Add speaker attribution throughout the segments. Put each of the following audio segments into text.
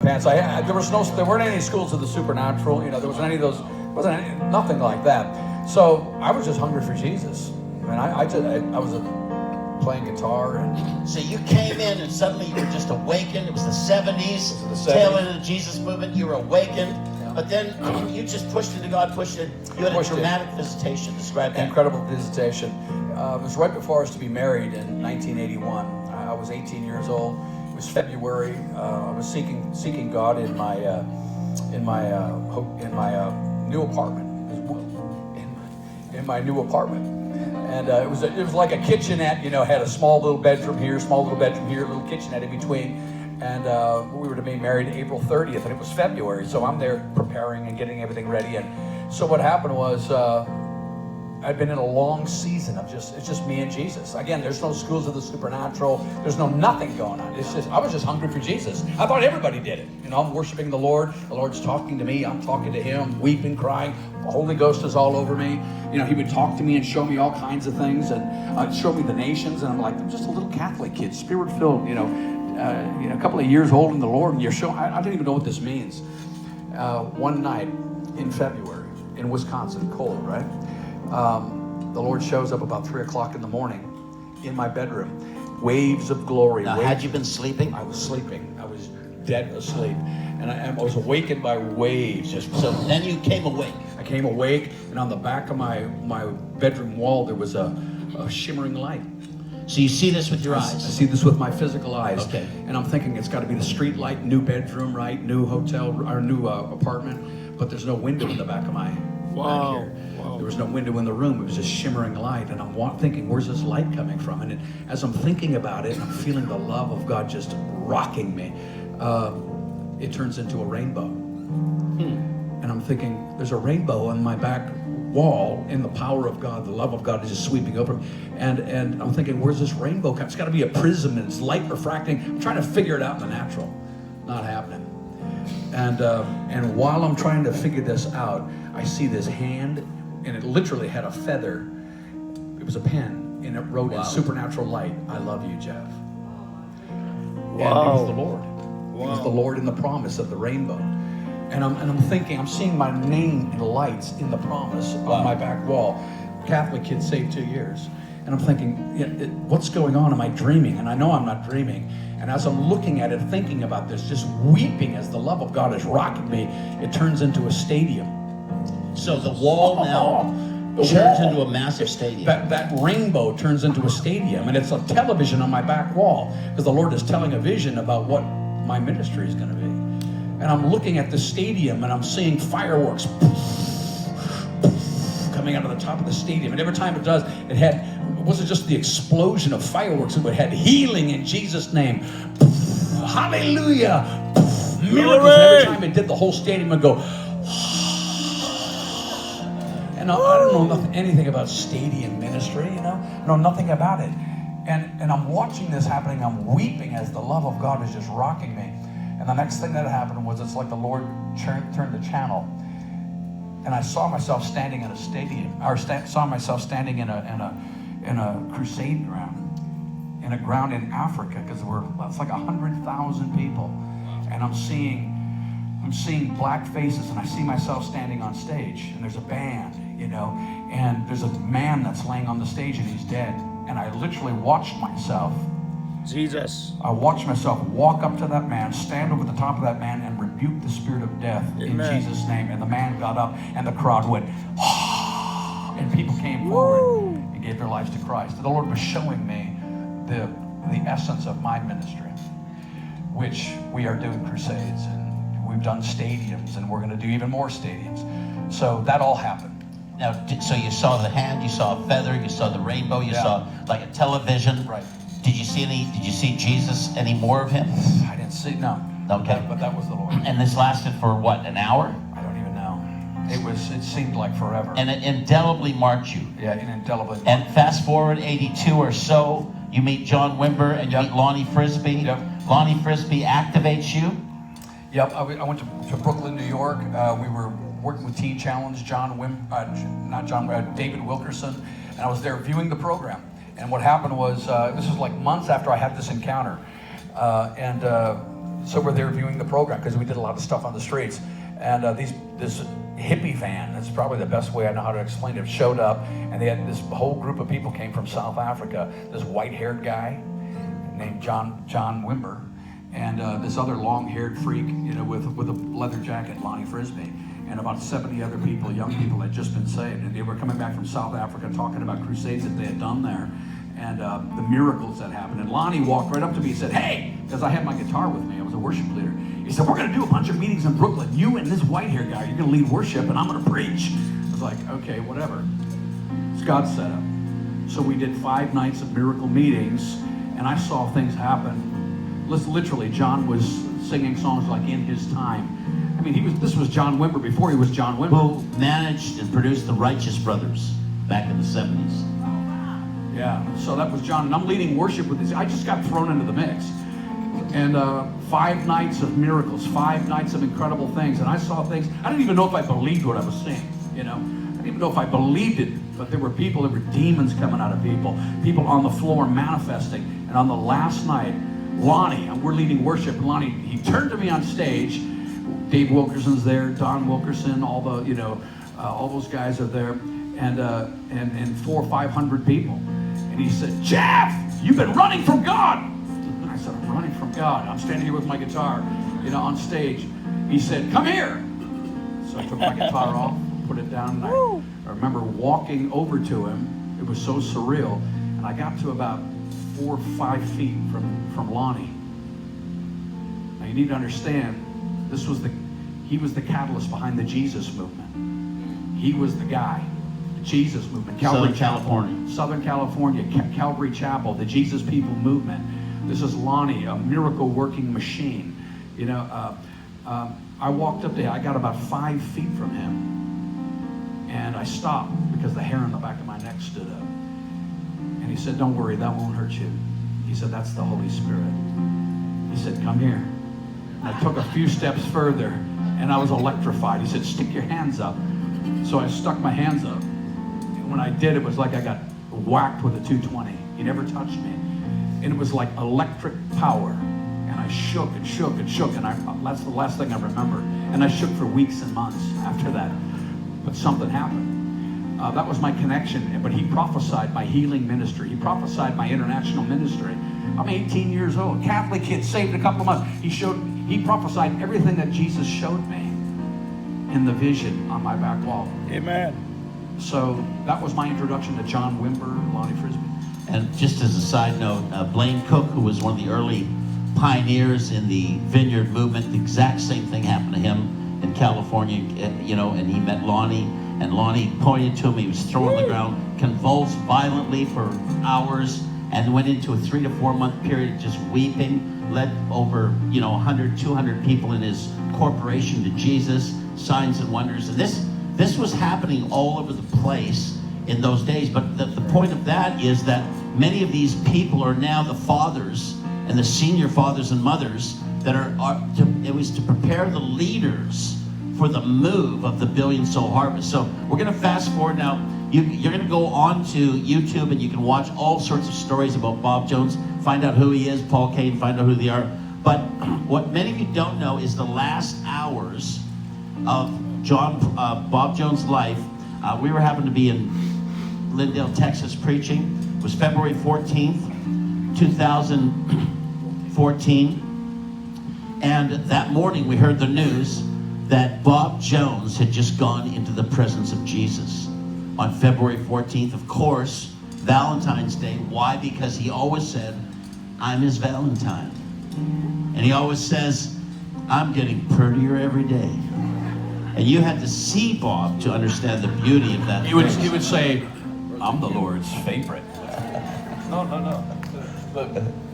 Speaker 1: pants. There weren't any schools of the supernatural. You know, there wasn't any of those. Nothing like that. So I was just hungry for Jesus. I mean, I was playing guitar and.
Speaker 2: So you came in and suddenly you were just awakened. It was the 70s.
Speaker 1: It was the 70s.
Speaker 2: Tail end of the Jesus movement. You were awakened. Yeah. But then you just pushed into God, pushed it. You had a dramatic visitation. Describe that.
Speaker 1: Incredible visitation. It was right before I was to be married in 1981. I was 18 years old. It was February. I was seeking God in my new apartment. In my new apartment, and it was like a kitchenette. You know, had a small little bedroom here, little kitchenette in between. And we were to be married April 30th, and it was February. So I'm there preparing and getting everything ready. And so what happened was. I'd been in a long season of it's just me and Jesus. Again, there's no schools of the supernatural. There's nothing going on. I was just hungry for Jesus. I thought everybody did it. You know, I'm worshiping the Lord. The Lord's talking to me. I'm talking to Him, weeping, crying. The Holy Ghost is all over me. You know, He would talk to me and show me all kinds of things and show me the nations. And I'm like, I'm just a little Catholic kid, Spirit-filled, you know, a couple of years old in the Lord. And you're showing, I don't even know what this means. One night in February in Wisconsin, cold, right? The Lord shows up about 3 o'clock in the morning in my bedroom. Waves of glory.
Speaker 2: Now, had you been sleeping?
Speaker 1: I was sleeping. I was dead asleep. And I was awakened by waves.
Speaker 2: So then you came awake.
Speaker 1: I came awake, and on the back of my bedroom wall, there was a shimmering light.
Speaker 2: So you see this with your eyes?
Speaker 1: I see this with my physical eyes.
Speaker 2: Okay.
Speaker 1: And I'm thinking it's got to be the street light, new bedroom, right? New hotel, or new apartment. But there's no window in the back of my back here. There was no window in the room. It was just shimmering light. And I'm thinking, where's this light coming from? And as I'm thinking about it, I'm feeling the love of God just rocking me. It turns into a rainbow. And I'm thinking, there's a rainbow on my back wall in the power of God. The love of God is just sweeping over me. And I'm thinking, where's this rainbow come? It's got to be a prism, and it's light refracting. I'm trying to figure it out in the natural. Not happening. And while I'm trying to figure this out, I see this hand, and it literally had a feather. It was a pen, and it wrote in supernatural light, "I love you, Jeff." And it was the Lord. It was the Lord in the promise of the rainbow. And I'm thinking, I'm seeing my name in lights in the promise on my back wall. Catholic kid, saved 2 years. And I'm thinking, what's going on? Am I dreaming? And I know I'm not dreaming. And as I'm looking at it, thinking about this, just weeping as the love of God is rocking me, it turns into a stadium.
Speaker 2: So the wall now turns into a massive stadium.
Speaker 1: That rainbow turns into a stadium, and it's a television on my back wall, because the Lord is telling a vision about what my ministry is going to be. And I'm looking at the stadium, and I'm seeing fireworks coming out of the top of the stadium. And every time it does, it wasn't just the explosion of fireworks, it had healing in Jesus' name. Hallelujah. Miracles. And every time it did, the whole stadium would go. And I don't know anything about stadium ministry, you know. I know nothing about it. And I'm watching this happening. I'm weeping as the love of God is just rocking me. And the next thing that happened was it's like the Lord turned the channel. And I saw myself standing in a stadium, or saw myself standing in a crusade ground, in a ground in Africa, because it's like 100,000 people. And I'm seeing black faces, and I see myself standing on stage, and there's a band, you know, and there's a man that's laying on the stage, and he's dead. And I literally watched myself.
Speaker 3: Jesus.
Speaker 1: I watched myself walk up to that man, stand over the top of that man, and rebuke the spirit of death in Jesus' name. And the man got up, and the crowd went, and people came forward and gave their lives to Christ. The Lord was showing me the essence of my ministry, which we are doing crusades, and we've done stadiums, and we're going to do even more stadiums. So that all happened.
Speaker 2: Now, so you saw the hand, you saw a feather, you saw the rainbow, you saw like a television.
Speaker 1: Right.
Speaker 2: Did you see Jesus, any more of him?
Speaker 1: I didn't see, no.
Speaker 2: Okay.
Speaker 1: But that was the Lord.
Speaker 2: And this lasted for what, an hour?
Speaker 1: I don't even know. It seemed like forever.
Speaker 2: And it indelibly marked you.
Speaker 1: Yeah, it indelibly marked.
Speaker 2: And fast forward 82 or so, you meet John Wimber and you meet Lonnie Frisbee.
Speaker 1: Yep.
Speaker 2: Lonnie Frisbee activates you.
Speaker 1: Yep, I went to Brooklyn, New York. We were working with Teen Challenge, David Wilkerson, and I was there viewing the program. And what happened was, this was like months after I had this encounter, and So we're there viewing the program because we did a lot of stuff on the streets. And this hippie van, that's probably the best way I know how to explain it, showed up, and they had this whole group of people came from South Africa. This white-haired guy named John Wimber, and this other long-haired freak, with a leather jacket, Lonnie Frisbee, and about 70 other people, young people that had just been saved. And they were coming back from South Africa talking about crusades that they had done there, and the miracles that happened. And Lonnie walked right up to me and said, "Hey," because I had my guitar with me, I was a worship leader. He said, "We're going to do a bunch of meetings in Brooklyn. You and this white-haired guy, you're going to lead worship, and I'm going to preach." I was like, okay, whatever. It's God's setup. So we did 5 nights of miracle meetings, and I saw things happen. Literally, John was singing songs like In His Time. I mean, this was John Wimber before he was John Wimber.
Speaker 2: Who managed and produced the Righteous Brothers back in the 70s.
Speaker 1: Yeah, so that was John, and I'm leading worship with this. I just got thrown into the mix. And 5 nights of miracles, 5 nights of incredible things. And I saw things, I didn't even know if I believed what I was seeing, I didn't even know if I believed it, but there were demons coming out of people on the floor manifesting. And on the last night, Lonnie, we're leading worship, and Lonnie, he turned to me on stage. Dave Wilkerson's there, Don Wilkerson, all those guys are there, and 400 or 500 people. And he said, "Jeff, you've been running from God." I said, "I'm running from God. I'm standing here with my guitar, on stage." He said, "Come here." So I took my guitar off, put it down, and I remember walking over to him. It was so surreal. And I got to about 4 or 5 feet from Lonnie. Now you need to understand, he was the catalyst behind the Jesus movement. He was the guy. The Jesus movement.
Speaker 2: Southern California.
Speaker 1: Southern California, Calvary Chapel, the Jesus People movement. This is Lonnie, a miracle working machine. I walked up there, I got about 5 feet from him, and I stopped because the hair on the back of my neck stood up. And he said, "Don't worry, that won't hurt you." He said, "That's the Holy Spirit." He said, "Come here." And I took a few steps further, and I was electrified. He said, "Stick your hands up." So I stuck my hands up. And when I did, it was like I got whacked with a 220. He never touched me. And it was like electric power. And I shook and shook and shook, and that's the last thing I remember. And I shook for weeks and months after that. But something happened. That was my connection. But he prophesied my healing ministry. He prophesied my international ministry. I'm 18 years old, Catholic kid, saved in a couple of months. He prophesied everything that Jesus showed me in the vision on my back wall.
Speaker 3: Amen.
Speaker 1: So that was my introduction to John Wimber and Lonnie Frisbee.
Speaker 2: And just as a side note, Blaine Cook, who was one of the early pioneers in the vineyard movement, the exact same thing happened to him in California, and he met Lonnie, and Lonnie pointed to him. He was thrown on the ground, convulsed violently for hours, and went into a 3 to 4 month period just weeping, led over 100, 200 people in his corporation to Jesus, signs and wonders. And this was happening all over the place in those days. But the point of that is that many of these people are now the fathers and the senior fathers and mothers that it was to prepare the leaders for the move of the billion-soul harvest. So we're going to fast forward now. You're going to go on to YouTube, and you can watch all sorts of stories about Bob Jones, find out who he is, Paul Cain, find out who they are. But what many of you don't know is the last hours of Bob Jones' life. We were happened to be in Lindale, Texas, preaching. It was February 14th, 2014. And that morning we heard the news that Bob Jones had just gone into the presence of Jesus on February 14th. Of course, Valentine's Day. Why? Because he always said, "I'm his Valentine." And he always says, "I'm getting prettier every day." And you had to see Bob to understand the beauty of that.
Speaker 1: He would say, "I'm the Lord's favorite."
Speaker 3: No.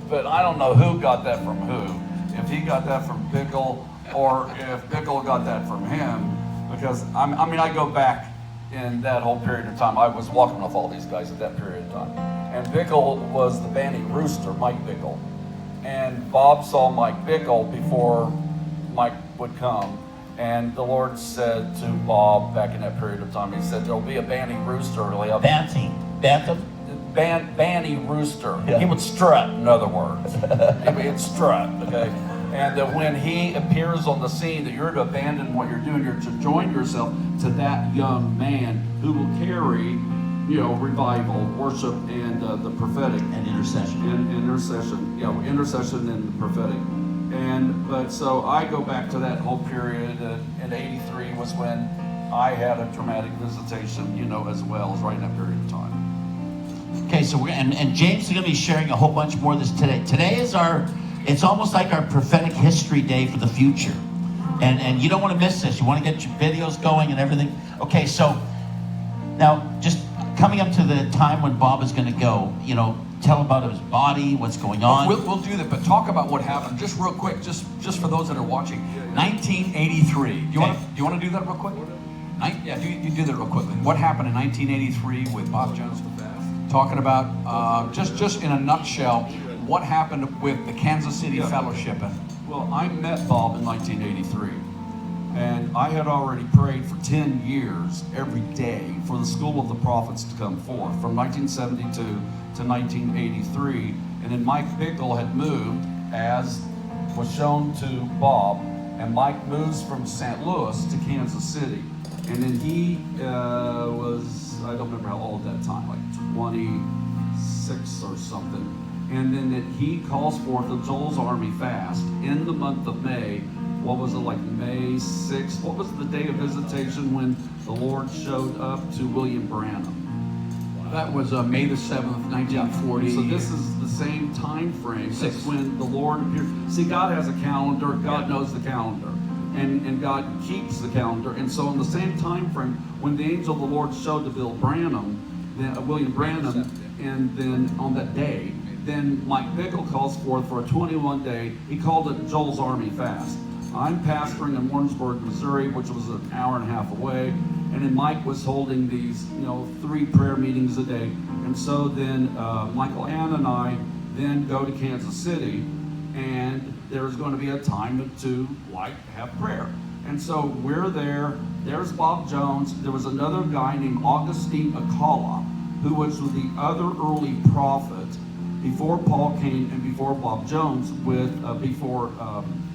Speaker 3: But I don't know who got that from who. If he got that from Bickle, or if Bickle got that from him. Because, I go back in that whole period of time. I was walking with all these guys at that period of time. And Bickle was the Banny Rooster, Mike Bickle. And Bob saw Mike Bickle before Mike would come. And the Lord said to Bob back in that period of time, he said, "There'll be a Banny Rooster." Banny Rooster. Yeah. He would strut, in other words. He'd strut, okay? And that when he appears on the scene, that you're to abandon what you're doing, you're to join yourself to that young man who will carry, revival, worship, and the prophetic.
Speaker 2: And intercession.
Speaker 3: And intercession, intercession and the prophetic. But so I go back to that whole period, and 83 was when I had a traumatic visitation, as well as right in that period of time.
Speaker 2: Okay, so and James is going to be sharing a whole bunch more of this today. Today is it's almost like our prophetic history day for the future. And you don't want to miss this. You want to get your videos going and everything. Okay, so now just coming up to the time when Bob is going to go, tell about his body, what's going on.
Speaker 1: We'll do that, but talk about what happened just real quick, just for those that are watching. 1983. Do you want to do that real quick? You do that real quickly. What happened in 1983 with Bob Jones? Talking about just in a nutshell, what happened with the Kansas City Fellowship.
Speaker 3: Well, I met Bob in 1983, and I had already prayed for 10 years every day for the School of the Prophets to come forth from 1972 to 1983. And then Mike Bickle had moved, as was shown to Bob, and Mike moves from St. Louis to Kansas City. And then he was, I don't remember how old at that time, like 26 or something. And then that he calls forth the Joel's Army fast in the month of May. What was it, like May 6th? What was the day of visitation when the Lord showed up to William Branham?
Speaker 1: That was May the 7th, 1940.
Speaker 3: So this is the same time frame as when the Lord appeared. See, God has a calendar. God knows the calendar. And God keeps the calendar. And so in the same time frame, when the angel of the Lord showed to William Branham, and then on that day, then Mike Bickle calls forth for a 21-day, he called it Joel's Army Fast. I'm pastoring in Warrensburg, Missouri, which was an hour and a half away, and then Mike was holding these, 3 prayer meetings a day. And so then Michael Ann and I then go to Kansas City, and there's going to be a time to have prayer. And so we're there. There's Bob Jones. There was another guy named Augustine Acala, who was the other early prophet before Paul came and before Bob Jones, before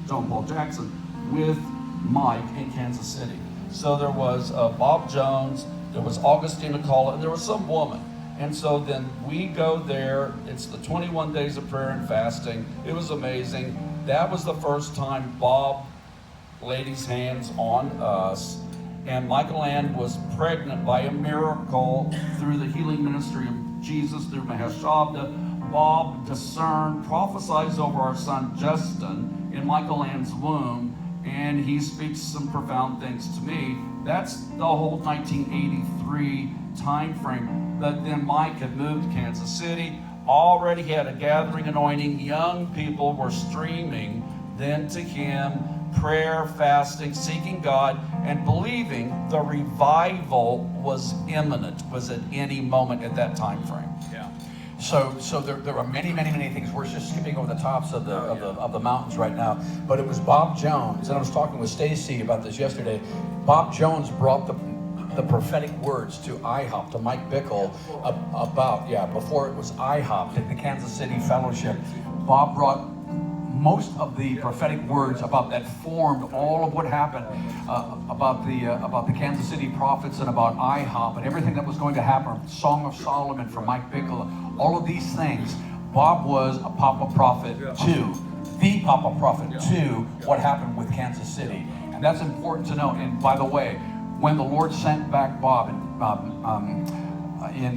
Speaker 3: John Paul Jackson, with Mike in Kansas City. So there was Bob Jones, there was Augustine Acala, and there was some woman. And so then we go there. It's the 21 days of prayer and fasting. It was amazing. That was the first time Bob laid his hands on us. And Michael Ann was pregnant by a miracle through the healing ministry of Jesus, through Mahashabda. Bob discerned, prophesies over our son Justin in Michael Ann's womb, and he speaks some profound things to me. That's the whole 1983 time frame. But then Mike had moved to Kansas City, already had a gathering anointing. Young people were streaming then to him, prayer, fasting, seeking God, and believing the revival was imminent, was at any moment at that time frame.
Speaker 1: Yeah. So there are many things. We're just skipping over the tops of the mountains right now. But it was Bob Jones, and I was talking with Stacy about this yesterday. Bob Jones brought the prophetic words to IHOP, to Mike Bickle, before it was IHOP, at the Kansas City Fellowship. Bob brought most of the prophetic words about that formed all of what happened about the Kansas City prophets and about IHOP and everything that was going to happen. Song of Solomon from Mike Bickle, all of these things. Bob was a Papa Prophet too, the Papa Prophet to what happened with Kansas City, and that's important to know. And by the way, when the Lord sent back Bob in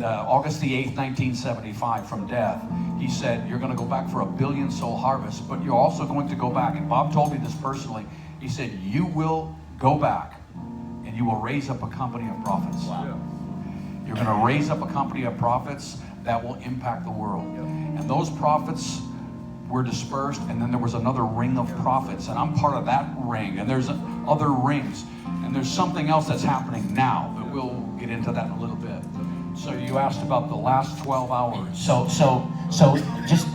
Speaker 1: August the 8th, 1975 from death, he said, you're going to go back for a 1 billion soul harvest, but you're also going to go back. And Bob told me this personally. He said, you will go back and you will raise up a company of prophets. Wow. You're going to raise up a company of prophets that will impact the world. And those prophets were dispersed, and then there was another ring of prophets, and I'm part of that ring, and there's other rings, and there's something else that's happening now, but we'll get into that in a little bit. So you asked about the last 12 hours.
Speaker 2: So just,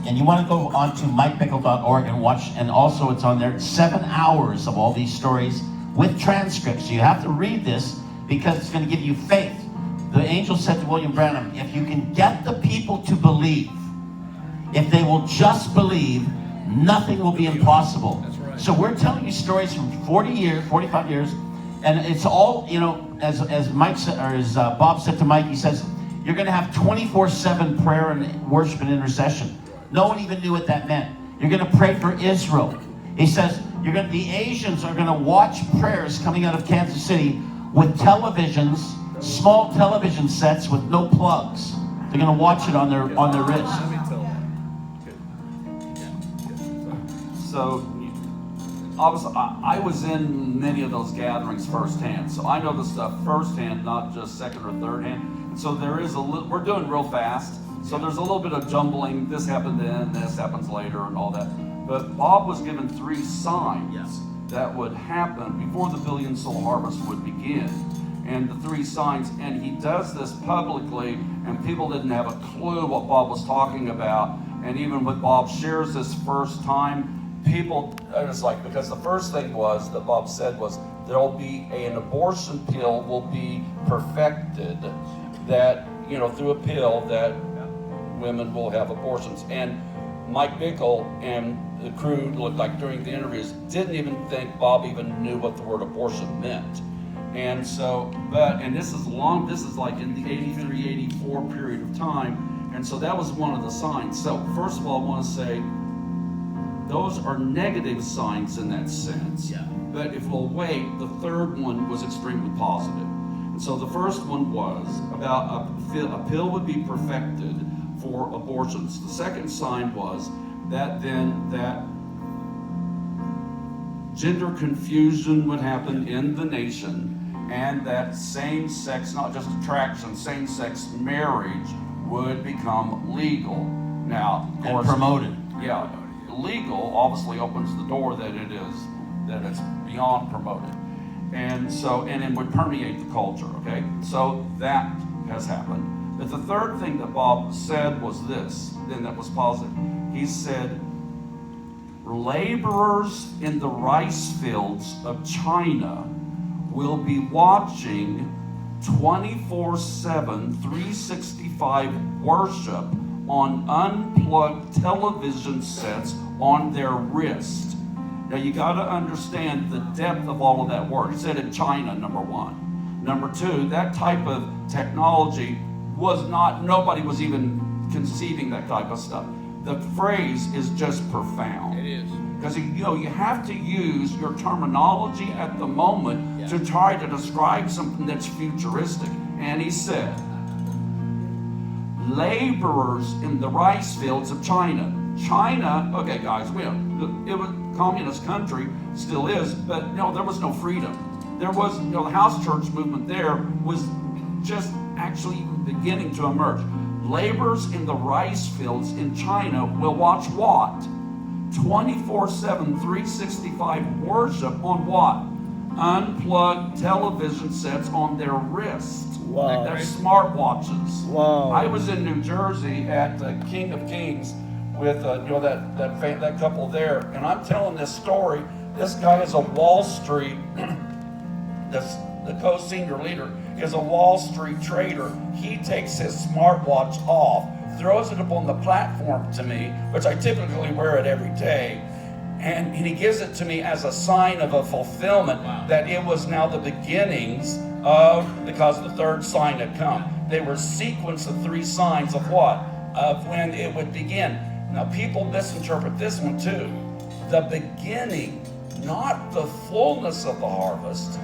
Speaker 2: and you want to go on to MikeBickle.org and watch, and also it's on there, 7 hours of all these stories with transcripts. You have to read this because it's going to give you faith. The angel said to William Branham, if you can get the people to believe, if they will just believe, nothing will be impossible.
Speaker 4: That's right.
Speaker 2: So we're telling you stories from 40 years, 45 years, and it's all, you know, as Mike said, or as Bob said to Mike, he says, you're going to have 24/7 prayer and worship and intercession. No one even knew what that meant. You're going to pray for Israel. He says, the Asians are going to watch prayers coming out of Kansas City with televisions, small television sets with no plugs. They're going to watch it on their wrist.
Speaker 4: Let me tell that.
Speaker 3: So, I was in many of those gatherings firsthand, so I know the stuff firsthand, not just second or third hand. So there is we're doing real fast, so there's a little bit of jumbling. This happened then, this happens later, and all that. But Bob was given 3 signs that would happen before the billion soul harvest would begin. And the 3 signs, and he does this publicly, and people didn't have a clue what Bob was talking about. And even when Bob shares this first time, people, it's like, because the first thing was that Bob said was there'll be an abortion pill will be perfected, that, you know, through a pill that women will have abortions. And Mike Bickle and the crew, looked like during the interviews, didn't even think Bob even knew what the word abortion meant. And so, and this is like in the 83, 84 period of time. And so that was one of the signs. So first of all, I want to say, those are negative signs in that sense.
Speaker 2: Yeah.
Speaker 3: But if we'll wait, the third one was extremely positive. And so the first one was about a pill would be perfected for abortions. The second sign was that gender confusion would happen in the nation, and that same-sex, not just attraction, same-sex marriage would become legal. Now, of course,
Speaker 2: And promoted.
Speaker 3: Yeah, legal obviously opens the door that it's beyond promoted. And so, and it would permeate the culture, okay? So that has happened. But the third thing that Bob said was this, then that was positive. He said, laborers in the rice fields of China will be watching 24/7, 365 worship on unplugged television sets on their wrist. Now you got to understand the depth of all of that work. He said in China, number one. Number two, that type of technology was not, nobody was even conceiving that type of stuff. The phrase is just profound.
Speaker 4: It is.
Speaker 3: Because you have to use your terminology at the moment to try to describe something that's futuristic. And he said, laborers in the rice fields of China. China, okay guys, it was a communist country, still is, but no, there was no freedom. There was, the house church movement there was just actually beginning to emerge. Laborers in the rice fields in China will watch what? 24/7, 365 worship on what? Unplugged television sets on their wrists.
Speaker 5: Wow.
Speaker 3: Their smartwatches.
Speaker 5: Wow.
Speaker 3: I was in New Jersey at King of Kings with that couple there, and I'm telling this story. This guy is a Wall Street, the co-senior leader is a Wall Street trader. He takes his smartwatch off, throws it up on the platform to me, which I typically wear it every day, and he gives it to me as a sign of a fulfillment that it was now the beginnings of, because the third sign had come. They were sequence of 3 signs of what? Of when it would begin. Now people misinterpret this one too. The beginning, not the fullness of the harvest,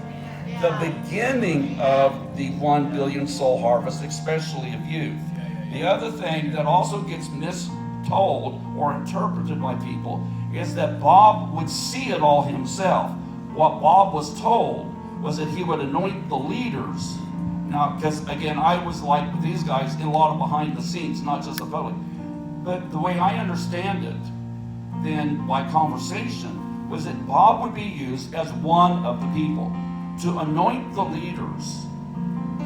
Speaker 3: the beginning of the 1 billion soul harvest, especially of youth. The other thing that also gets mistold or interpreted by people is that Bob would see it all himself. What Bob was told was that he would anoint the leaders. Now, because again, I was like these guys in a lot of behind the scenes, not just the public. But the way I understand it, then by conversation, was that Bob would be used as one of the people to anoint the leaders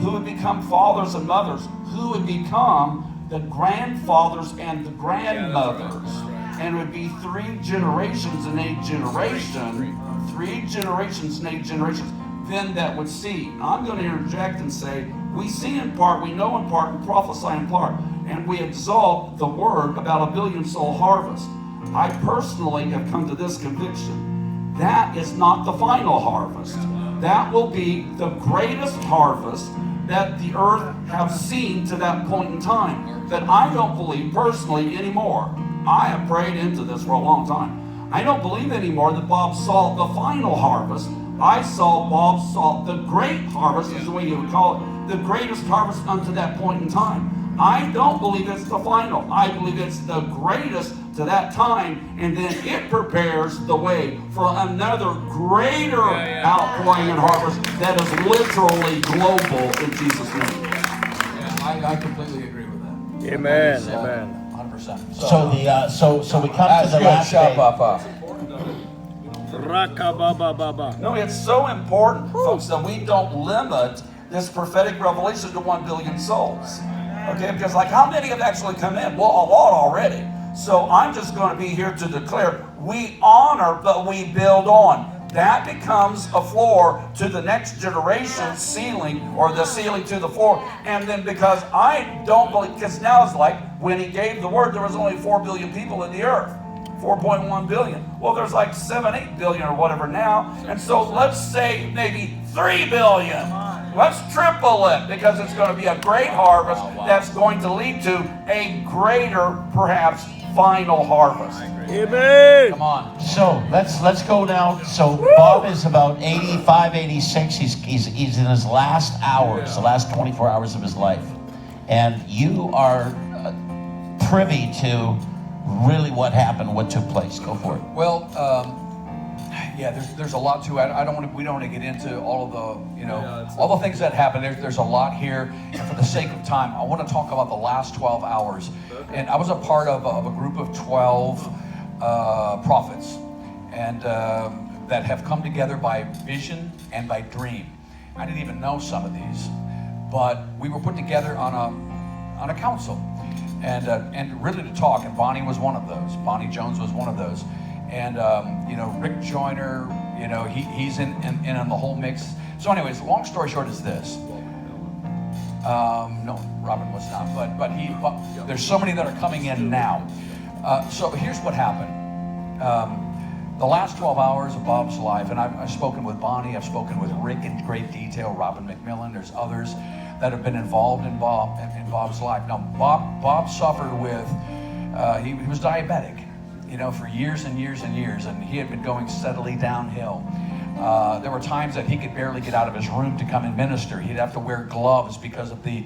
Speaker 3: who would become fathers and mothers, who would become the grandfathers and the grandmothers.
Speaker 4: That's right.
Speaker 3: And it would be 3 generations in a generation, 3 generations in 8 generations, then that would see. I'm going to interject and say, we see in part, we know in part, we prophesy in part, and we exalt the word about 1 billion soul harvest. I personally have come to this conviction. That is not the final harvest. That will be the greatest harvest that the earth have seen to that point in time. That I don't believe personally anymore. I have prayed into this for a long time. I don't believe anymore that Bob saw the final harvest. Bob saw the great harvest, is the way you would call it, the greatest harvest unto that point in time. I don't believe it's the final. I believe it's the greatest to that time, and then it prepares the way for another greater outpouring and harvest that is literally global in Jesus' name.
Speaker 1: Yeah, I completely agree with that.
Speaker 4: Amen.
Speaker 1: It's,
Speaker 4: Amen.
Speaker 1: 100%.
Speaker 2: So we come to the last day.
Speaker 3: No, it's so important, folks, that we don't limit this prophetic revelation to 1 billion souls. Okay, because like how many have actually come in? Well, a lot already. So I'm just going to be here to declare we honor, but we build on. That becomes a floor to the next generation's ceiling, or the ceiling to the floor. And then because I don't believe, because now it's like when he gave the word, there was only 4 billion people in the earth. 4.1 billion. Well, there's like 7, 8 billion or whatever now. And so let's say maybe 3 billion. Let's triple it, because it's going to be a great harvest that's going to lead to a greater, perhaps, final harvest.
Speaker 4: Amen.
Speaker 1: Come on.
Speaker 2: So let's go now. So Bob is about 85, 86. He's in his last hours, the last 24 hours of his life. And you are privy to really what happened, what took place. Go for it.
Speaker 1: Well, yeah, there's a lot to it. We don't want to get into all of the, all the things that happened. There's a lot here. And for the sake of time, I want to talk about the last 12 hours. And I was a part of a group of 12 prophets, and that have come together by vision and by dream. I didn't even know some of these, but we were put together on a council, and really to talk. And Bonnie was one of those. Bonnie Jones was one of those. And Rick Joyner, he's in the whole mix. So anyways, long story short is this. No, Robin was not, but there's so many that are coming in now. So here's what happened. The last 12 hours of Bob's life, and I've spoken with Bonnie, I've spoken with Rick in great detail, Robin McMillan, there's others that have been involved in Bob's life. Now, Bob suffered with, he was diabetic, for years and years and years, and he had been going steadily downhill. There were times that he could barely get out of his room to come and minister. He'd have to wear gloves because of the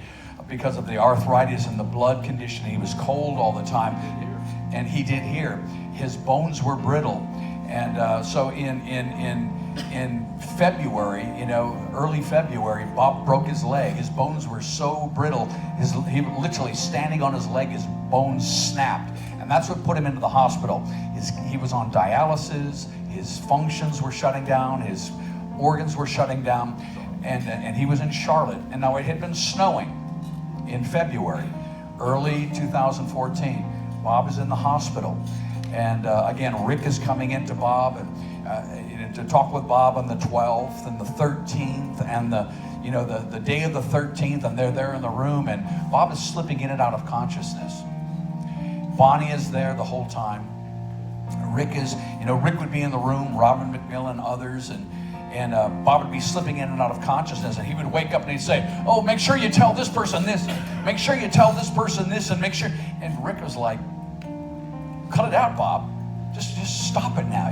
Speaker 1: arthritis and the blood condition. He was cold all the time, and he did hear. His bones were brittle, and so in February, early February, Bob broke his leg. His bones were so brittle, he literally standing on his leg, his bones snapped. And that's what put him into the hospital. He was on dialysis, his functions were shutting down, his organs were shutting down, and he was in Charlotte. And now it had been snowing in February, early 2014. Bob is in the hospital. And again, Rick is coming into Bob and to talk with Bob on the 12th and the 13th and the day of the 13th, and they're there in the room, and Bob is slipping in and out of consciousness. Bonnie is there the whole time. Rick would be in the room, Robin McMillan, others, and Bob would be slipping in and out of consciousness, and he would wake up and he'd say, "Oh, make sure you tell this person this, make sure you tell this person this, and make sure." And Rick was like, "Cut it out, Bob. Just stop it now.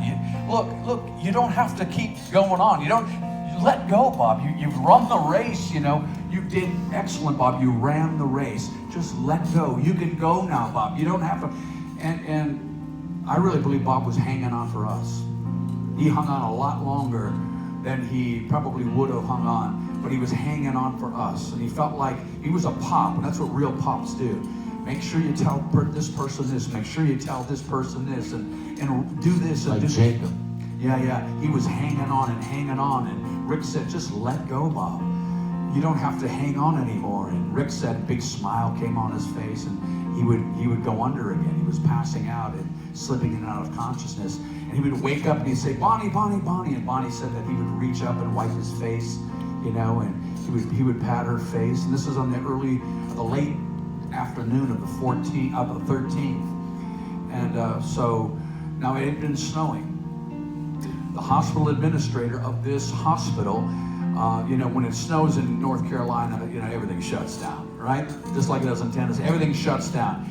Speaker 1: Look, you don't have to keep going on. You let go, Bob. You've run the race, You did excellent, Bob. You ran the race. Just let go. You can go now, Bob. You don't have to." And I really believe Bob was hanging on for us. He hung on a lot longer than he probably would have hung on, but he was hanging on for us. And he felt like he was a pop, and that's what real pops do. Make sure you tell this person this. Make sure you tell this person this, and do this and
Speaker 2: like
Speaker 1: do
Speaker 2: Jacob.
Speaker 1: Yeah. He was hanging on, and Rick said, "Just let go, Bob. You don't have to hang on anymore." And Rick said, a big smile came on his face, and he would go under again. He was passing out and slipping in and out of consciousness. And he would wake up and he'd say, "Bonnie, Bonnie, Bonnie." And Bonnie said that he would reach up and wipe his face, and he would pat her face. And this was on the late afternoon of the 13th. And so Now, it had been snowing. The hospital administrator of this hospital, when it snows in North Carolina, everything shuts down, right? Just like it does in Tennessee, everything shuts down.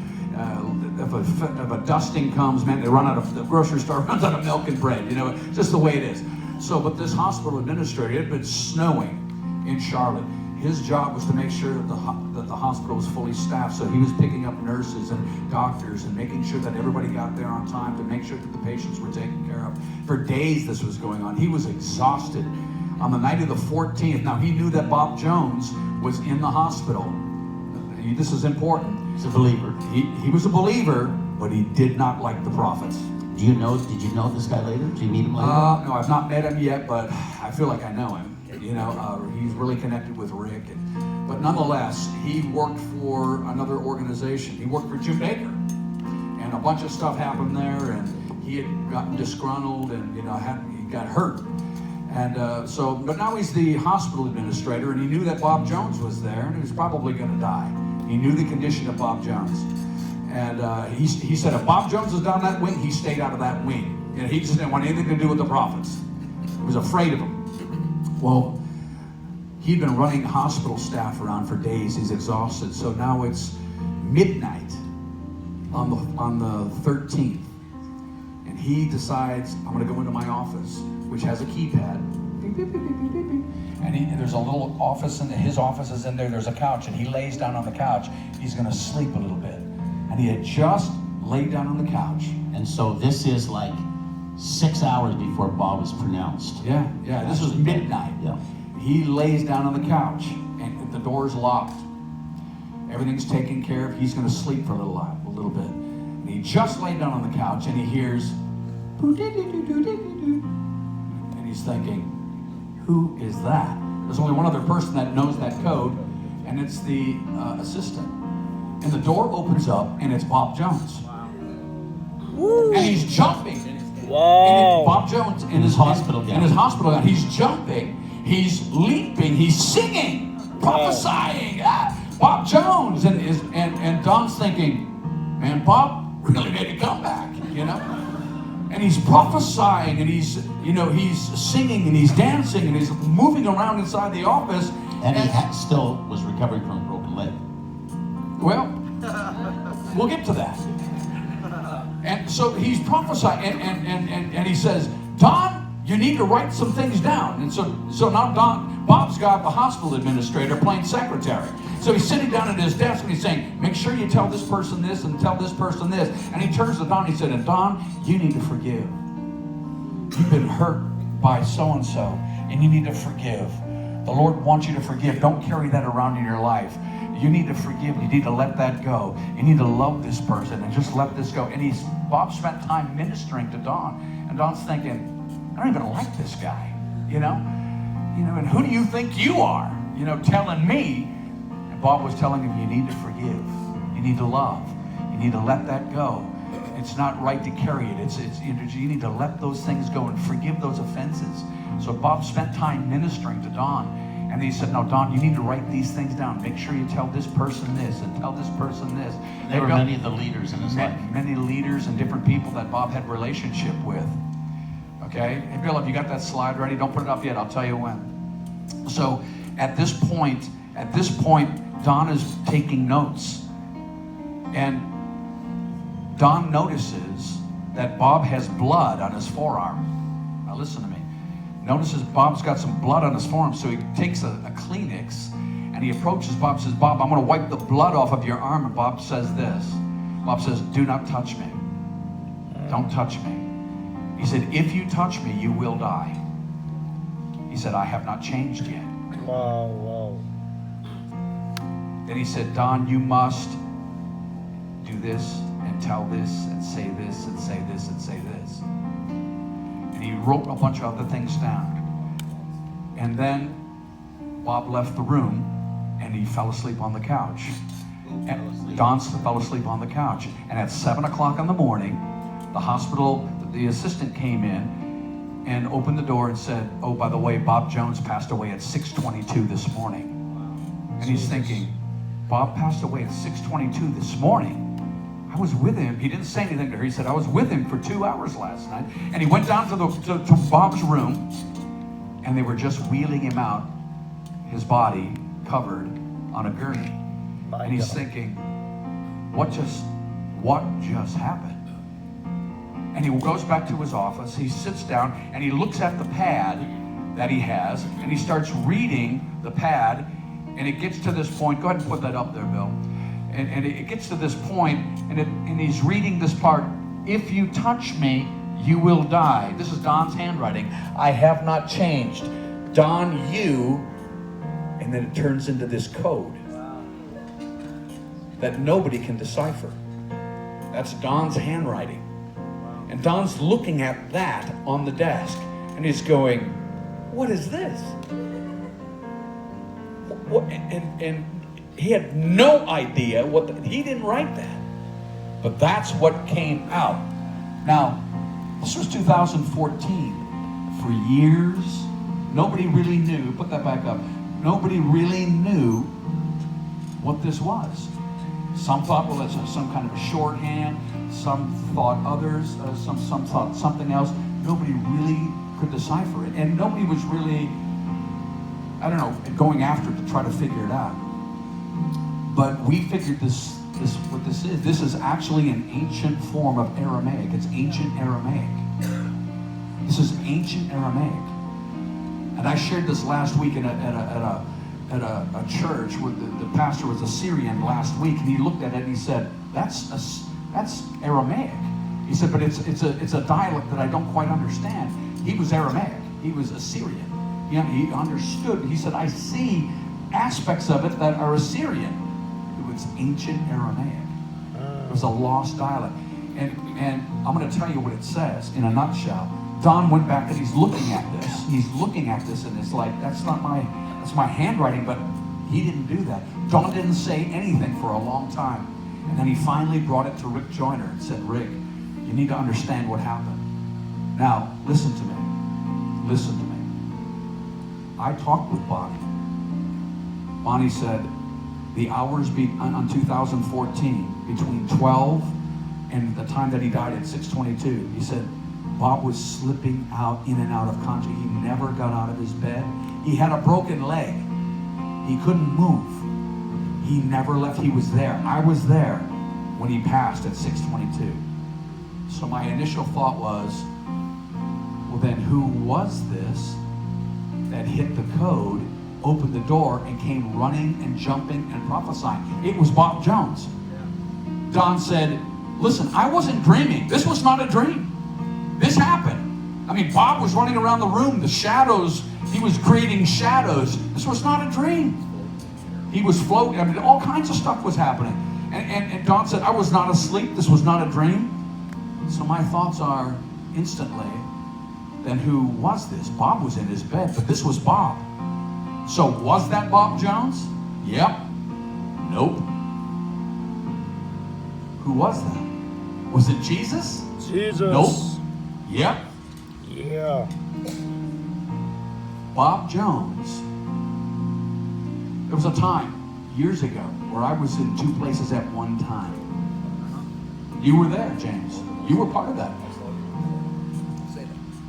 Speaker 1: If a dusting comes, man, the grocery store runs out of milk and bread, just the way it is. So, but this hospital administrator, it had been snowing in Charlotte. His job was to make sure that the hospital was fully staffed. So he was picking up nurses and doctors and making sure that everybody got there on time to make sure that the patients were taken care of. For days this was going on. He was exhausted. On the night of the 14th, now he knew that Bob Jones was in the hospital. This is important.
Speaker 2: He's a believer.
Speaker 1: He was a believer, but he did not like the prophets.
Speaker 2: Did you know this guy later? Did you meet him later?
Speaker 1: No, I've not met him yet, but I feel like I know him. He's really connected with Rick. But nonetheless, he worked for another organization. He worked for Jim Baker. And a bunch of stuff happened there, and he had gotten disgruntled, and he got hurt. And but now he's the hospital administrator, and he knew that Bob Jones was there, and he was probably going to die. He knew the condition of Bob Jones. And he said if Bob Jones was down that wing, he stayed out of that wing. He just didn't want anything to do with the prophets. He was afraid of them. Well, he'd been running hospital staff around for days. He's exhausted. So now it's midnight on the 13th. And he decides, I'm going to go into my office, which has a keypad. Beep, beep, beep, beep, beep, beep. And there's a little office, his office is in there. There's a couch, and he lays down on the couch. He's going to sleep a little bit. And he had just laid down on the couch.
Speaker 2: And so this is like 6 hours before Bob was pronounced.
Speaker 1: Yeah. This was midnight.
Speaker 2: Yeah.
Speaker 1: He lays down on the couch, and the door's locked. Everything's taken care of. He's going to sleep for a little bit. And he just laid down on the couch, and he hears, and he's thinking, who is that? There's only one other person that knows that code, and it's the assistant. And the door opens up, and it's Bob Jones. Wow. And he's jumping.
Speaker 4: Wow.
Speaker 1: And Bob Jones in his hospital gown. He's jumping. He's leaping. He's singing, prophesying. Bob Jones, and Don's thinking, man, Bob really made a comeback, And he's prophesying, and he's singing, and he's dancing, and he's moving around inside the office.
Speaker 2: And he still was recovering from a broken leg.
Speaker 1: Well, we'll get to that. And so he's prophesying, and he says, Don, you need to write some things down. And so now Bob's got the hospital administrator playing secretary. So he's sitting down at his desk, and he's saying, make sure you tell this person this and tell this person this. And he turns to Don, he said, and Don, you need to forgive. You've been hurt by so-and-so, and you need to forgive. The Lord wants you to forgive. Don't carry that around in your life. You need to forgive. You need to let that go. You need to love this person and just let this go. And Bob spent time ministering to Don. And Don's thinking, I don't even like this guy, and who do you think you are, telling me? And Bob was telling him, you need to forgive. You need to love. You need to let that go. It's not right to carry it. You need to let those things go and forgive those offenses. So Bob spent time ministering to Don. And he said, no, Don, you need to write these things down. Make sure you tell this person this and tell this person this.
Speaker 2: There were many of the leaders in his life.
Speaker 1: Many leaders and different people that Bob had relationship with. Okay? Hey, Bill, have you got that slide ready? Don't put it up yet. I'll tell you when. So at this point, Don is taking notes. And Don notices that Bob has blood on his forearm. Now listen to me. Notices Bob's got some blood on his forearm, so he takes a Kleenex and he approaches Bob, says, Bob, I'm going to wipe the blood off of your arm. And Bob says this. Bob says, do not touch me. Don't touch me. He said, if you touch me, you will die. He said, I have not changed yet.
Speaker 4: Wow.
Speaker 1: Then he said, Don, you must do this and tell this and say this and say this and say this. And he wrote a bunch of other things down. And then Bob left the room and he fell asleep on the couch. And Don fell asleep on the couch. And at 7 o'clock in the morning, the assistant came in and opened the door and said, oh, by the way, Bob Jones passed away at 6:22 this morning. And he's thinking, Bob passed away at 6:22 this morning? I was with him. He didn't say anything to her. He said, I was with him for 2 hours last night. And he went down to Bob's room, and they were just wheeling him out, his body covered on a gurney. And he's thinking, what just happened? And he goes back to his office. He sits down and he looks at the pad that he has, and he starts reading the pad, and it gets to this point. Go ahead and put that up there, Bill. And it gets to this point, and he's reading this part. If you touch me, you will die. This is Don's handwriting. I have not changed. Don, you, and then it turns into this code that nobody can decipher. That's Don's handwriting. And Don's looking at that on the desk, and he's going, what is this? What? And he had no idea he didn't write that. But that's what came out. Now, this was 2014. For years, nobody really knew, put that back up, nobody really knew what this was. Some thought, well, it's some kind of a shorthand. Some thought others, some thought something else. Nobody really could decipher it. And nobody was really, I don't know, going after it to try to figure it out. But we figured what this is. This is actually an ancient form of Aramaic. It's ancient Aramaic. This is ancient Aramaic. And I shared this last week at a church where the pastor was a Syrian last week, and he looked at it and he said, that's Aramaic. He said, but it's a dialect that I don't quite understand. He was Aramaic. He was Assyrian. You know, he understood. He said, I see aspects of it that are Assyrian. It was ancient Aramaic. It was a lost dialect. And I'm going to tell you what it says in a nutshell. Don went back and he's looking at this. He's looking at this, and it's like, that's my handwriting, but he didn't do that. Don didn't say anything for a long time. And then he finally brought it to Rick Joyner and said, Rick, you need to understand what happened. Now, listen to me. Listen to me. I talked with Bonnie. Bonnie said the hours on 2014, between 12 and the time that he died at 6:22, he said Bob was slipping out in and out of consciousness. He never got out of his bed. He had a broken leg. He couldn't move. He never left. He was there. I was there when he passed at 6:22. So my initial thought was, well, then who was this that hit the code, opened the door, and came running and jumping and prophesying? It was Bob Jones. Don said, listen, I wasn't dreaming. This was not a dream. This happened. I mean, Bob was running around the room. The shadows, he was creating shadows. This was not a dream. He was floating. I mean, all kinds of stuff was happening. And Don said, I was not asleep. This was not a dream. So my thoughts are instantly, then who was this? Bob was in his bed, but this was Bob. So was that Bob Jones? Yep. Nope. Who was that? Was it Jesus?
Speaker 4: Jesus.
Speaker 1: Nope. Yep.
Speaker 4: Yeah.
Speaker 1: Bob Jones. There was a time, years ago, where I was in two places at one time. You were there, James. You were part of that.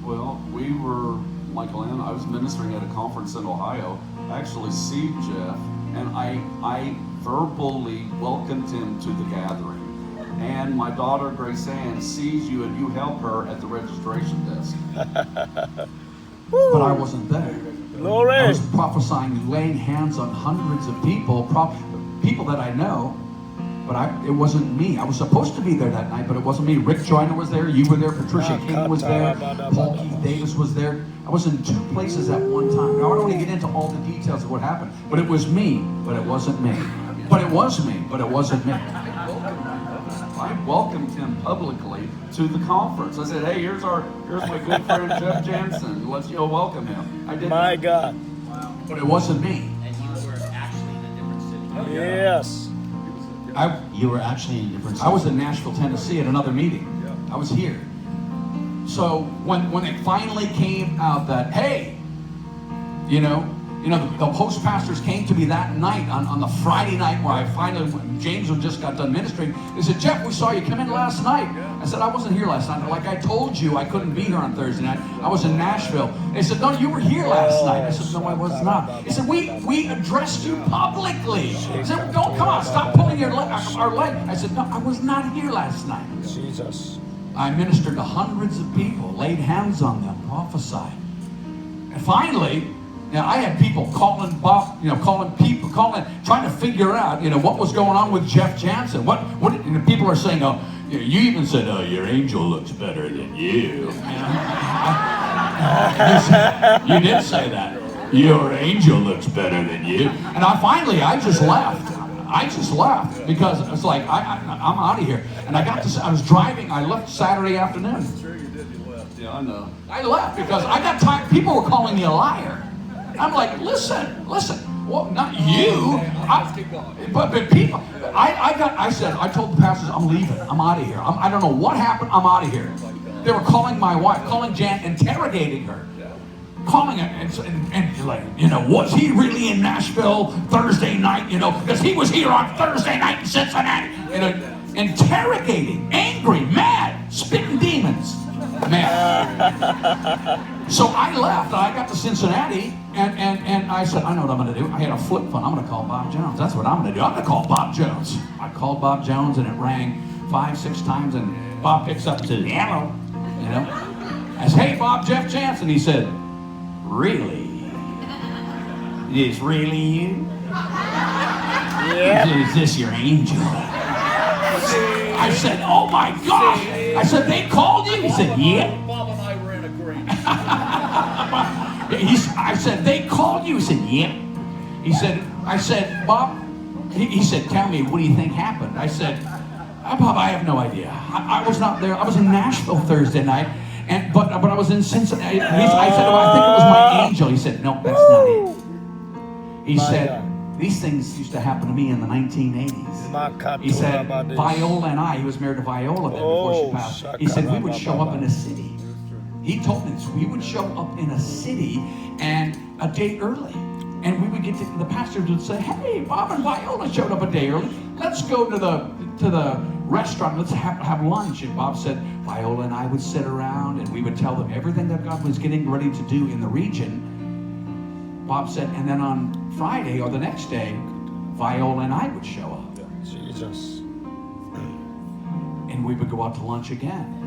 Speaker 3: Well, we were, Michael and I was ministering at a conference in Ohio. I actually see Jeff, and I verbally welcomed him to the gathering. And my daughter, Grace Ann, sees you and you help her at the registration desk.
Speaker 1: But I wasn't there.
Speaker 4: Glory.
Speaker 1: I was prophesying, laying hands on hundreds of people, people that I know, but it wasn't me. I was supposed to be there that night, but it wasn't me. Rick Joyner was there, you were there, Patricia King was there, Paul Keith Davis was there. I was in two places at one time. Now, I don't want to get into all the details of what happened, but it was me, but it wasn't me. But it was me, but it wasn't me.
Speaker 3: I welcomed him publicly to the conference. I said, hey, here's my good friend Jeff Jansen. Let's welcome him. I did.
Speaker 4: My God.
Speaker 1: But it wasn't me.
Speaker 2: And you were actually in a different city.
Speaker 4: Yes.
Speaker 2: You were actually in a different city.
Speaker 1: I was in Nashville, Tennessee at another meeting. I was here. So when it finally came out that, hey, You know, the host pastors came to me that night on the Friday night where I finally, James had just got done ministering. They said, Jeff, we saw you come in last night. I said, I wasn't here last night. They're like, I told you I couldn't be here on Thursday night. I was in Nashville. They said, no, you were here last night. I said, no, I was not. They said, we addressed you publicly. They said, don't, come on, stop pulling our leg. I said, no, I was not here last night.
Speaker 4: Jesus.
Speaker 1: I ministered to hundreds of people, laid hands on them, prophesied. And finally, now, I had people calling Bob, trying to figure out, what was going on with Jeff Jansen. What people are saying, oh, you even said, oh, your angel looks better than you. You did say that. Your angel looks better than you. And I just left. I just left because it's like, I'm out of here. And I was driving, I left Saturday afternoon.
Speaker 3: Sure you did, you left. Yeah, I know.
Speaker 1: I left because I got tired. People were calling me a liar. I'm like, listen. Well, not you. But people. I told the pastors, I'm leaving. I'm out of here. I don't know what happened. I'm out of here. They were calling my wife, calling Jan, interrogating her, calling her, and like, was he really in Nashville Thursday night? Because he was here on Thursday night in Cincinnati. Interrogating, angry, mad, spitting demons. Man. So I left. I got to Cincinnati, and I said, I know what I'm going to do. I had a flip phone. I'm going to call Bob Jones. That's what I'm going to do. I'm going to call Bob Jones. I called Bob Jones, and it rang 5-6 times, and Bob picks up and says, hello. I said, hey, Bob, Jeff Jansen. He said, really? It's really you?
Speaker 4: Yeah.
Speaker 1: Is this your angel? I said, oh my gosh. I said, they called you? He said, yeah.
Speaker 3: Bob and I were in agreement.
Speaker 1: I said, they called you? He said, yeah. I said, Bob, he said, tell me, what do you think happened? I said, Bob, I have no idea. I was not there. I was in Nashville Thursday night, but I was in Cincinnati. I said, oh, I think it was my angel. He said, no, that's not it. He said, these things used to happen to me in the 1980s. He said, Viola and he was married to Viola then before she passed. He said, we would show up in a city. He told me this. We would show up in a city and a day early. And we would get to, the pastors would say, hey, Bob and Viola showed up a day early. Let's go to the restaurant. Let's have lunch. And Bob said, Viola and I would sit around and we would tell them everything that God was getting ready to do in the region. Bob said, and then on Friday or the next day, Viola and I would show up.
Speaker 4: Jesus.
Speaker 1: And we would go out to lunch again.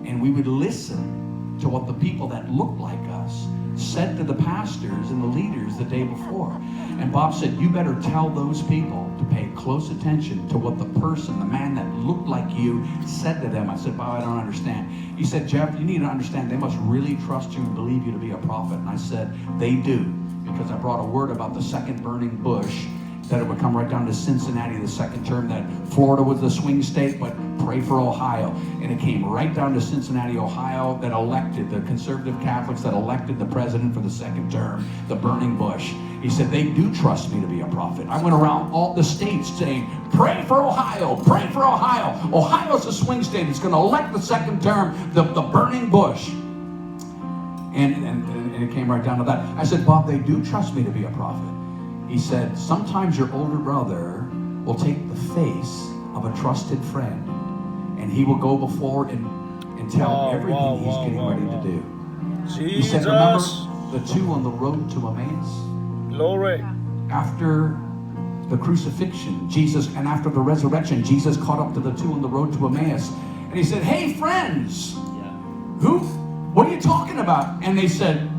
Speaker 1: And we would listen to what the people that looked like us said to the pastors and the leaders the day before. And Bob said, you better tell those people to pay close attention to what the person, the man that looked like you, said to them. I said, Bob, I don't understand. He said, Jeff, you need to understand, they must really trust you and believe you to be a prophet. And I said, they do, because I brought a word about the second burning bush, that it would come right down to Cincinnati the second term, that Florida was the swing state, but pray for Ohio. And it came right down to Cincinnati, Ohio, that elected the conservative Catholics, that elected the president for the second term, the burning bush. He said, they do trust me to be a prophet. I went around all the states saying, pray for Ohio, pray for Ohio. Ohio's a swing state. It's going to elect the second term, the burning bush. And it came right down to that. I said, Bob, they do trust me to be a prophet. He said, sometimes your older brother will take the face of a trusted friend, and he will go before and tell everything he's getting ready to do.
Speaker 4: Jesus.
Speaker 1: He said, remember the two on the road to Emmaus?
Speaker 4: Glory.
Speaker 1: After the crucifixion, Jesus, and after the resurrection, Jesus caught up to the two on the road to Emmaus. And he said, hey, friends, what are you talking about? And they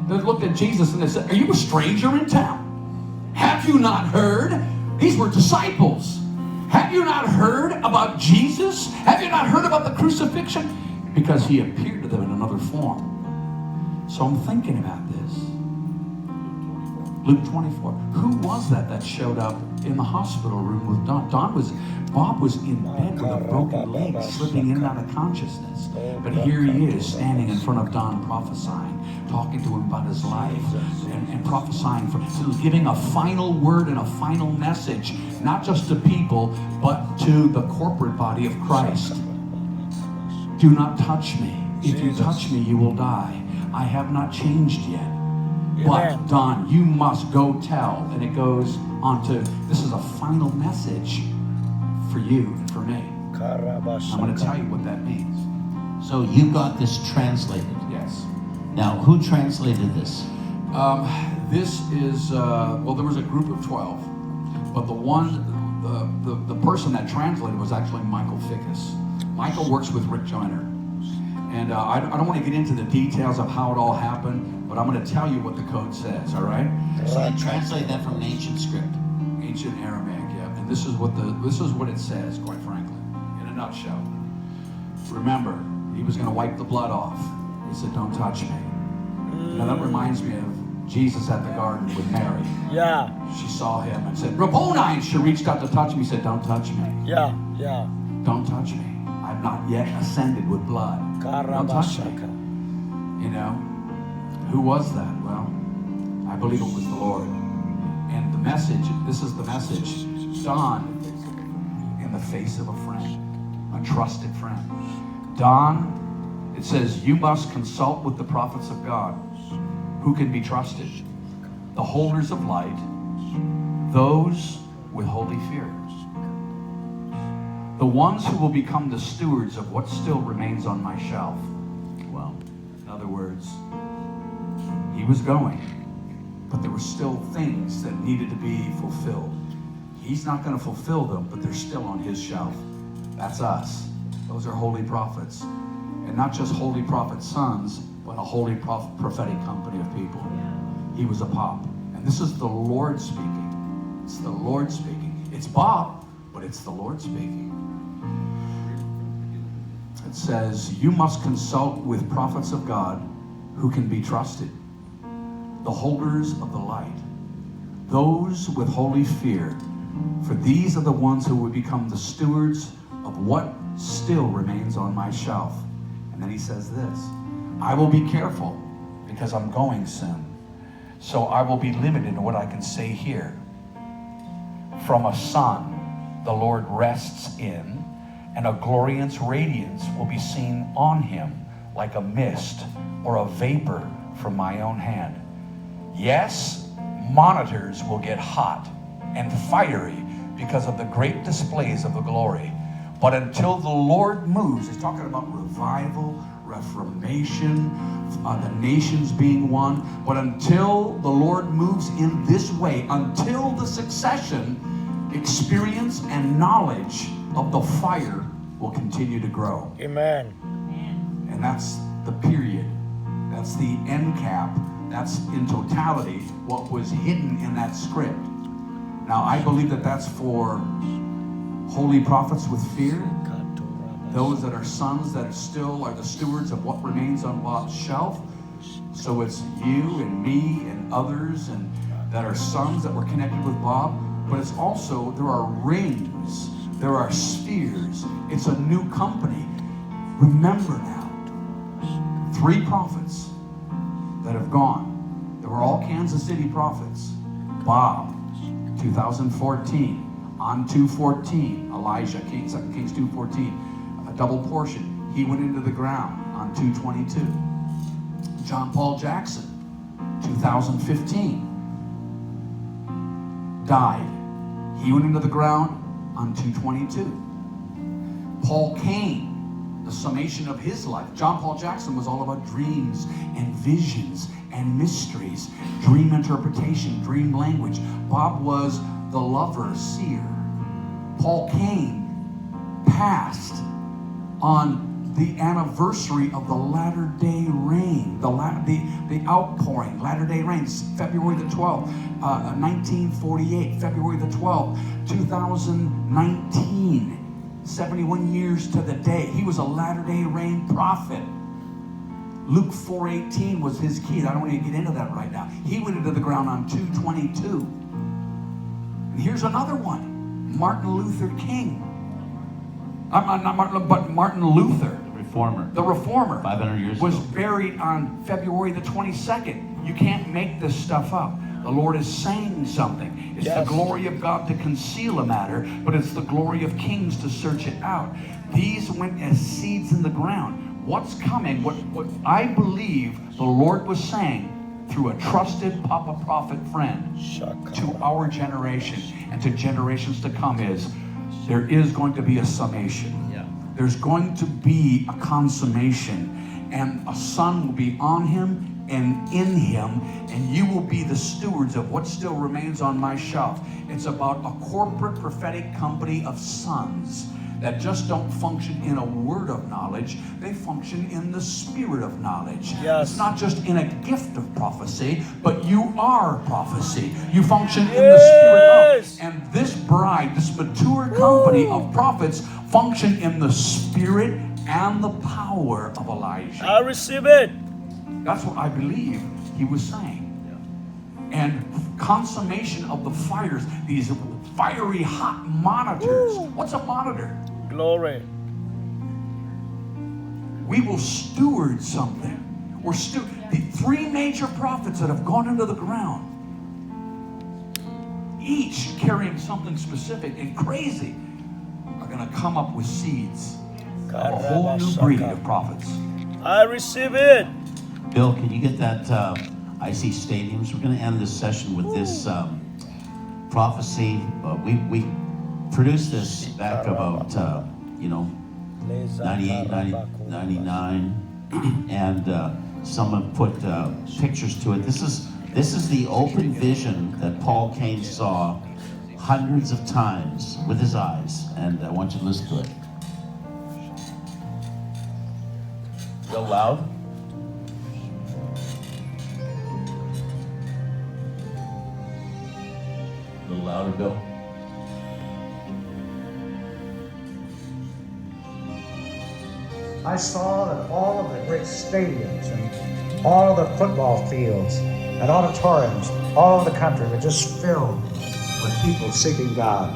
Speaker 1: looked at Jesus and they said, are you a stranger in town? Have you not heard? These were disciples. Have you not heard about Jesus? Have you not heard about the crucifixion? Because he appeared to them in another form. So I'm thinking about this. Luke 24. Who was that showed up in the hospital room with Don? Bob was in bed with a broken leg, slipping in and out of consciousness. But here he is, standing in front of Don, prophesying, talking to him about his life, and prophesying, giving a final word and a final message, not just to people, but to the corporate body of Christ. Do not touch me. If you touch me, you will die. I have not changed yet. But Don, you must go tell. And it goes on to, this is a final message for you and for me. I'm going to tell you what that means.
Speaker 2: So you got this translated.
Speaker 1: Yes.
Speaker 2: Now, who translated this?
Speaker 1: This is, well, there was a group of 12, but the person that translated was actually Michael Fickus. Michael works with Rick Joyner. And I don't want to get into the details of how it all happened, but I'm going to tell you what the code says, all right?
Speaker 2: So they translate that from an ancient script.
Speaker 1: Ancient Aramaic, yeah. And this is what it says, quite frankly, in a nutshell. Remember, he was going to wipe the blood off. He said, "Don't touch me." Now that reminds me of Jesus at the garden with Mary.
Speaker 4: Yeah.
Speaker 1: She saw him and said, "Rabboni!" And she reached out to touch him. He said, "Don't touch me.
Speaker 4: Yeah.
Speaker 1: Don't touch me. I've not yet ascended with blood. Don't touch me." You know, who was that? Well, I believe it was the Lord. And the message, this is the message, Don, in the face of a friend, a trusted friend. Don, it says, you must consult with the prophets of God who can be trusted, the holders of light, those with holy fear, the ones who will become the stewards of what still remains on my shelf. Well, in other words, he was going, but there were still things that needed to be fulfilled. He's not going to fulfill them, but they're still on his shelf. That's us. Those are holy prophets. And not just holy prophet sons, but a holy prophetic company of people. He was a pop. And this is the Lord speaking. It's the Lord speaking. It's Bob, but it's the Lord speaking. It says, you must consult with prophets of God who can be trusted, the holders of the light, those with holy fear, for these are the ones who will become the stewards of what still remains on my shelf. And then he says this, I will be careful because I'm going soon. So I will be limited in what I can say here. From a sun, the Lord rests in, and a glorious radiance will be seen on him like a mist or a vapor from my own hand. Yes, monitors will get hot and fiery because of the great displays of the glory. But until the Lord moves, he's talking about revival, reformation, the nations being one. But until the Lord moves in this way, until the succession, experience and knowledge of the fire will continue to grow.
Speaker 4: Amen.
Speaker 1: And that's the period. That's the end cap. That's in totality what was hidden in that script. Now, I believe that that's for holy prophets with fear, those that are sons that still are the stewards of what remains on Bob's shelf. So it's you and me and others and that are sons that were connected with Bob. But it's also, there are rings, there are spheres. It's a new company. Remember now, 3 prophets that have gone. They were all Kansas City prophets. Bob, 2014. On 2:14, Elijah, 2 Kings 2:14, a double portion. He went into the ground on 2:22. John Paul Jackson, 2015, died. He went into the ground on 2:22. Paul Cain, the summation of his life. John Paul Jackson was all about dreams and visions and mysteries, dream interpretation, dream language. Bob was the lover, seer. Paul Cain passed on the anniversary of the latter-day rain, the outpouring, latter-day rains, February the 12th, 1948, February the 12th, 2019, 71 years to the day. He was a latter-day rain prophet. Luke 4:18 was his key. I don't want to get into that right now. He went into the ground on 2:22. And here's another one. Martin Luther King. Not Martin, but Martin Luther. The reformer.
Speaker 2: 500 years
Speaker 1: was
Speaker 2: ago.
Speaker 1: buried on February the 22nd. You can't make this stuff up. The Lord is saying something. It's the glory of God to conceal a matter, but it's the glory of kings to search it out. These went as seeds in the ground. What's coming, what I believe the Lord was saying through a trusted Papa Prophet friend to our generation and to generations to come is there is going to be a summation. There's going to be a consummation, and a son will be on him and in him, and you will be the stewards of what still remains on my shelf. It's about a corporate prophetic company of sons that just don't function in a word of knowledge, they function in the spirit of knowledge.
Speaker 4: Yes.
Speaker 1: It's not just in a gift of prophecy, but you are prophecy. You function in the spirit of. And this bride, this mature company of prophets, function in the spirit and the power of Elijah.
Speaker 4: I receive it.
Speaker 1: That's what I believe he was saying. And consummation of the fires, these fiery hot monitors. What's a monitor?
Speaker 4: Glory.
Speaker 1: We will steward something. The three major prophets that have gone into the ground, each carrying something specific and crazy, are going to come up with seeds of a whole new breed of prophets.
Speaker 4: I receive it.
Speaker 2: Bill, can you get that IC Stadiums? We're going to end this session with this prophecy. We produced this back about, 98, 99, and someone put pictures to it. This is the open vision that Paul Cain saw hundreds of times with his eyes, and I want you to listen to it. Real loud. A little louder, Bill.
Speaker 5: I saw that all of the great stadiums and all of the football fields and auditoriums all over the country were just filled with people seeking God.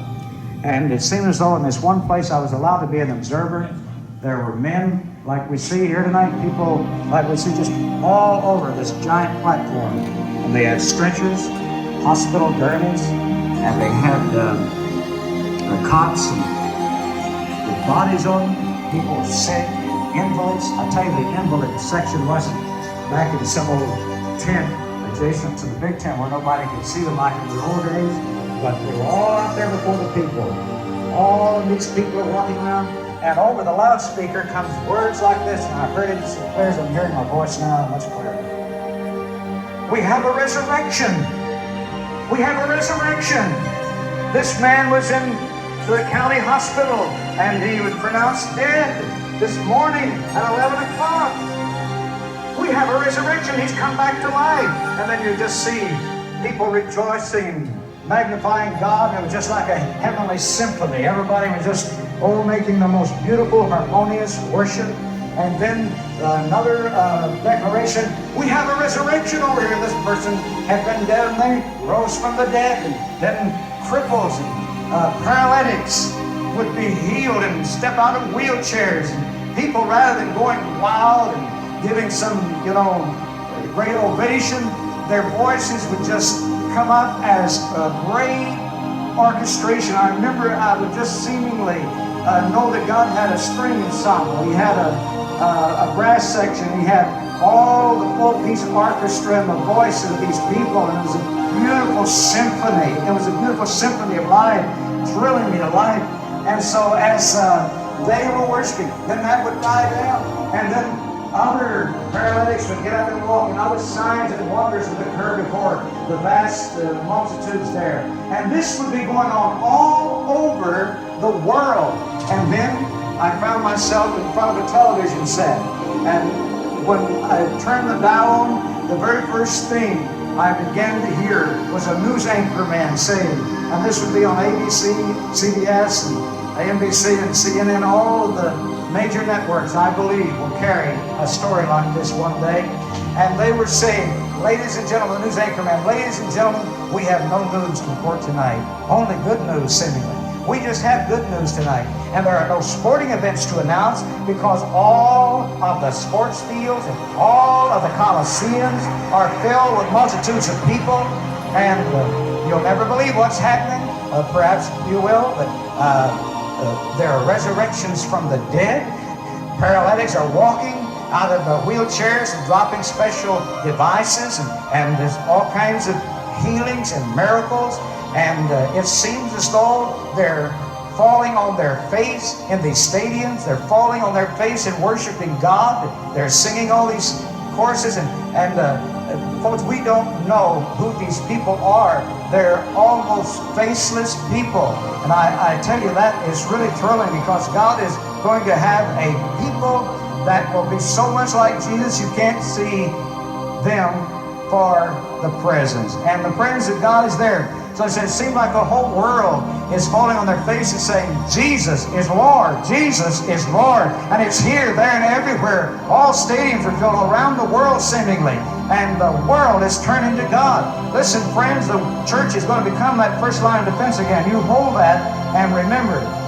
Speaker 5: And it seemed as though in this one place I was allowed to be an observer. There were men like we see here tonight, people like we see just all over this giant platform. And they had stretchers, hospital gurneys, and they had cots and with bodies on them. People were sick. Invalids. I tell you, the invalid section wasn't back in some old tent adjacent to the big tent where nobody could see them like in the old days, but they were all out there before the people. All of these people are walking around, and over the loudspeaker comes words like this, and I heard it as clear as I'm hearing my voice now, much clearer. We have a resurrection. We have a resurrection. This man was in the county hospital, and he was pronounced dead this morning at 11 o'clock. We have a resurrection. He's come back to life. And then you just see people rejoicing, magnifying God. It was just like a heavenly symphony. Everybody was just, making the most beautiful, harmonious worship. And then another declaration. We have a resurrection over here. This person had been dead and they rose from the dead. And then cripples and paralytics would be healed and step out of wheelchairs. And people, rather than going wild and giving some, great ovation, their voices would just come up as a great orchestration. I remember I would just seemingly know that God had a string ensemble. He had a brass section. He had all the full piece of orchestra and the voices of these people. And it was a beautiful symphony. It was a beautiful symphony of life, thrilling me to life. And so as they were worshiping, then that would die down. And then other paralytics would get up and walk, and other signs and wonders would occur before the vast multitudes there. And this would be going on all over the world. And then I found myself in front of a television set. And when I turned the dial on, the very first thing I began to hear was a news anchor man saying, and this would be on ABC, CBS, and NBC, and CNN, all of the major networks, I believe, will carry a story like this one day. And they were saying, ladies and gentlemen, the news anchor man, ladies and gentlemen, we have no news to report tonight. Only good news, seemingly. We just have good news tonight. And there are no sporting events to announce because all of the sports fields and all of the coliseums are filled with multitudes of people. And you'll never believe what's happening. Perhaps you will, but there are resurrections from the dead. Paralytics are walking. out of wheelchairs and dropping special devices, and there's all kinds of healings and miracles. And it seems as though they're falling on their face in these stadiums. They're falling on their face and worshiping God. They're singing all these choruses, and folks, we don't know who these people are. They're almost faceless people. And I tell you, that is really thrilling, because God is going to have a people that will be so much like Jesus you can't see them for the presence. And the presence of God is there. So it seems like the whole world is falling on their faces saying, Jesus is Lord, Jesus is Lord. And it's here, there, and everywhere. All stadiums are filled around the world seemingly. And the world is turning to God. Listen, friends, the church is going to become that first line of defense again. You hold that and remember it.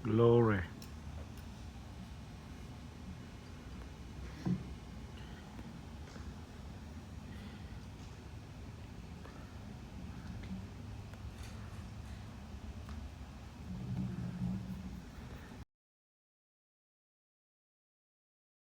Speaker 4: Glory.